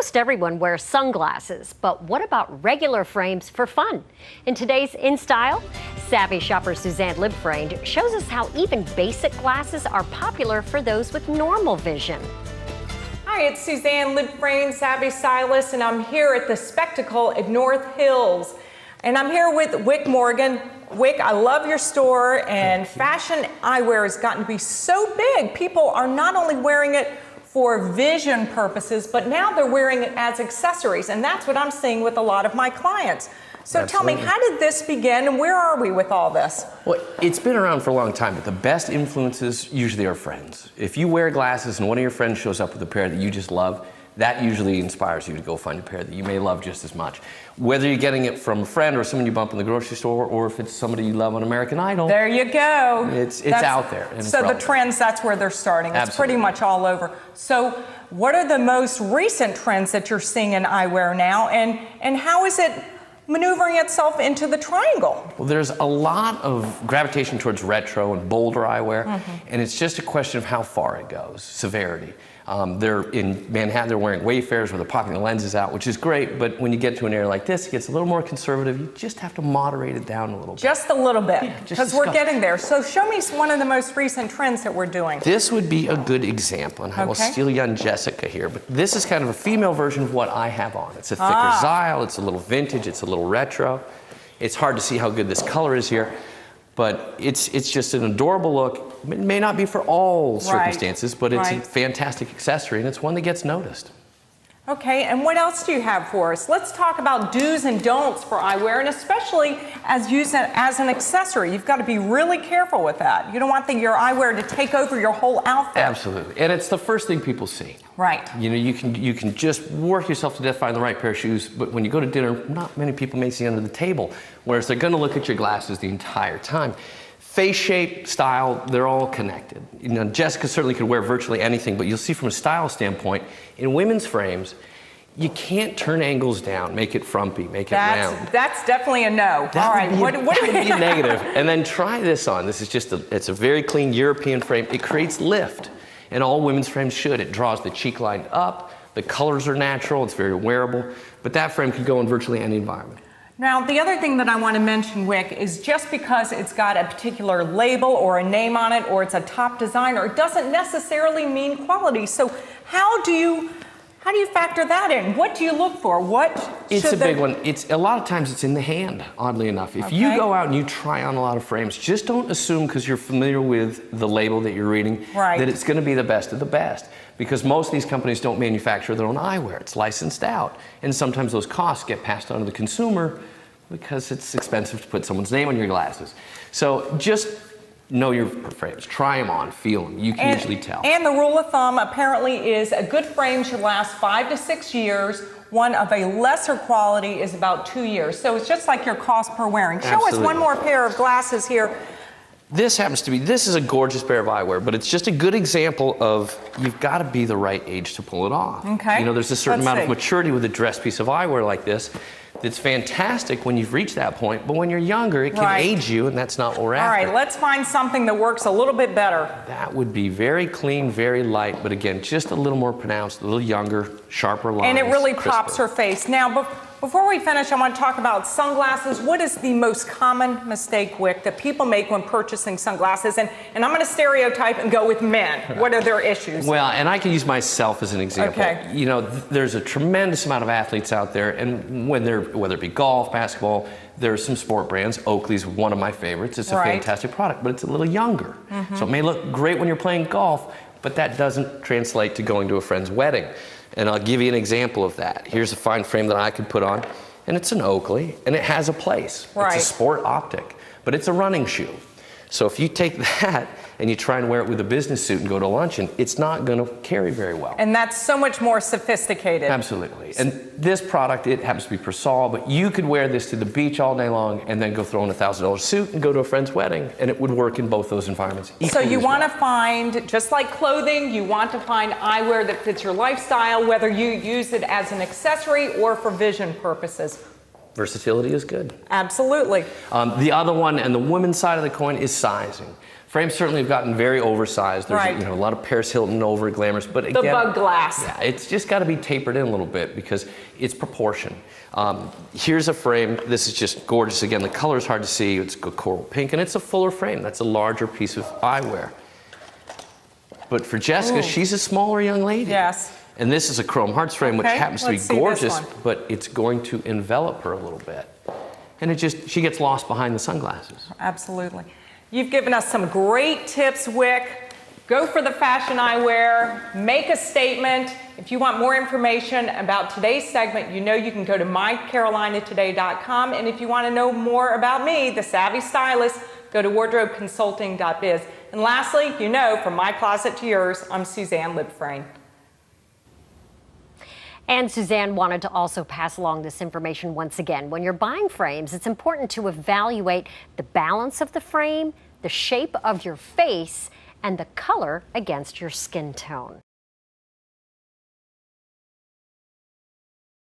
Most everyone wears sunglasses, but what about regular frames for fun? In today's In Style, savvy shopper Suzanne Libfraind shows us how even basic glasses are popular for those with normal vision. Hi, it's Suzanne Libfraind, savvy stylist, and I'm here at the Spectacle at North Hills. And I'm here with Wick Morgan. Wick, I love your store, and fashion eyewear has gotten to be so big. People are not only wearing it for vision purposes, but now they're wearing it as accessories, and that's what I'm seeing with a lot of my clients. So Absolutely. Tell me, how did this begin, and where are we with all this? Well, it's been around for a long time, but the best influences usually are friends. If you wear glasses and one of your friends shows up with a pair that you just love, that usually inspires you to go find a pair that you may love just as much. Whether you're getting it from a friend or someone you bump in the grocery store, or if it's somebody you love on American Idol. There you go. It's out there. And so the trends, that's where they're starting. It's Absolutely. Pretty much all over. So what are the most recent trends that you're seeing in eyewear now, and how is it maneuvering itself into the triangle? Well, there's a lot of gravitation towards retro and bolder eyewear, and it's just a question of how far it goes, severity. They're in Manhattan, they're wearing Wayfarers where they're popping the lenses out, which is great, but when you get to an area like this, it gets a little more conservative. You just have to moderate it down a little bit. Just a little bit, because we're discuss. getting there. So show me one of the most recent trends that we're doing. This would be a good example, and I will steal young Jessica here, but this is kind of a female version of what I have on. It's a thicker Zyle, it's a little vintage, it's a little retro. It's hard to see how good this color is here, but it's just an adorable look. It may not be for all circumstances, but it's a fantastic accessory, and it's one that gets noticed. Okay, and what else do you have for us? Let's talk about do's and don'ts for eyewear, and especially as used as an accessory. You've got to be really careful with that. You don't want your eyewear to take over your whole outfit. Absolutely, and it's the first thing people see. Right. You know, you can just work yourself to death finding the right pair of shoes, but when you go to dinner, not many people may see under the table, whereas they're going to look at your glasses the entire time. Face shape, style, they're all connected. You know, Jessica certainly could wear virtually anything, but you'll see from a style standpoint, in women's frames, you can't turn angles down, make it frumpy, make it round. That's definitely a no. All right, what do we be negative? And then try this on. This is just it's a very clean European frame. It creates lift, and all women's frames should. It draws the cheek line up. The colors are natural. It's very wearable. But that frame could go in virtually any environment. Now, the other thing that I want to mention, Wick, is just because it's got a particular label or a name on it, or it's a top designer, it doesn't necessarily mean quality. So how do you factor that in? What do you look for? It's a big one. A lot of times it's in the hand, oddly enough. If you go out and you try on a lot of frames, just don't assume because you're familiar with the label that you're reading that it's going to be the best of the best. Because most of these companies don't manufacture their own eyewear. It's licensed out. And sometimes those costs get passed on to the consumer because it's expensive to put someone's name on your glasses. So just know your frames. Try them on, feel them. You can usually tell. And the rule of thumb apparently is a good frame should last 5 to 6 years. One of a lesser quality is about 2 years. So it's just like your cost per wearing. Show us one more pair of glasses here. This is a gorgeous pair of eyewear, but it's just a good example of you've got to be the right age to pull it off. Okay. You know, there's a certain amount of maturity with a dress piece of eyewear like this. It's fantastic when you've reached that point, but when you're younger, it can age you, and that's not what we're after. All right, let's find something that works a little bit better. That would be very clean, very light, but again, just a little more pronounced, a little younger, sharper lines. And it really pops her face. Now, before we finish, I want to talk about sunglasses. What is the most common mistake, Wick, that people make when purchasing sunglasses? And I'm going to stereotype and go with men. What are their issues? Well, and I can use myself as an example. Okay. You know, there's a tremendous amount of athletes out there, and whether it be golf, basketball, there's some sport brands. Oakley's one of my favorites. It's a fantastic product, but it's a little younger. So it may look great when you're playing golf, but that doesn't translate to going to a friend's wedding. And I'll give you an example of that. Here's a fine frame that I could put on, and it's an Oakley, and it has a place. It's a sport optic, but it's a running shoe. So if you take that and you try and wear it with a business suit and go to luncheon, it's not going to carry very well. And that's so much more sophisticated. Absolutely. And this product, it happens to be Persol, but you could wear this to the beach all day long and then go throw in a $1,000 suit and go to a friend's wedding, and it would work in both those environments equally. So you want to find, just like clothing, you want to find eyewear that fits your lifestyle, whether you use it as an accessory or for vision purposes. Versatility is good. Absolutely. The other one, and the women's side of the coin, is sizing. Frames certainly have gotten very oversized. There's Right. a lot of Paris Hilton over glamorous, but again, The bug glass. yeah, it's just got to be tapered in a little bit because it's proportion. Here's a frame. This is just gorgeous. Again, the color is hard to see. It's coral pink, and it's a fuller frame. That's a larger piece of eyewear. But for Jessica, she's a smaller young lady. Yes. And this is a chrome hearts frame, which Okay, happens to be let's see this gorgeous, one. but it's going to envelop her a little bit. And she gets lost behind the sunglasses. Absolutely. You've given us some great tips, Wick. Go for the fashion eyewear, make a statement. If you want more information about today's segment, you can go to mycarolinatoday.com. And if you want to know more about me, the Savvy Stylist, go to wardrobeconsulting.biz. And lastly, from my closet to yours, I'm Suzanne Libfraind. And Suzanne wanted to also pass along this information once again. When you're buying frames, it's important to evaluate the balance of the frame, the shape of your face, and the color against your skin tone.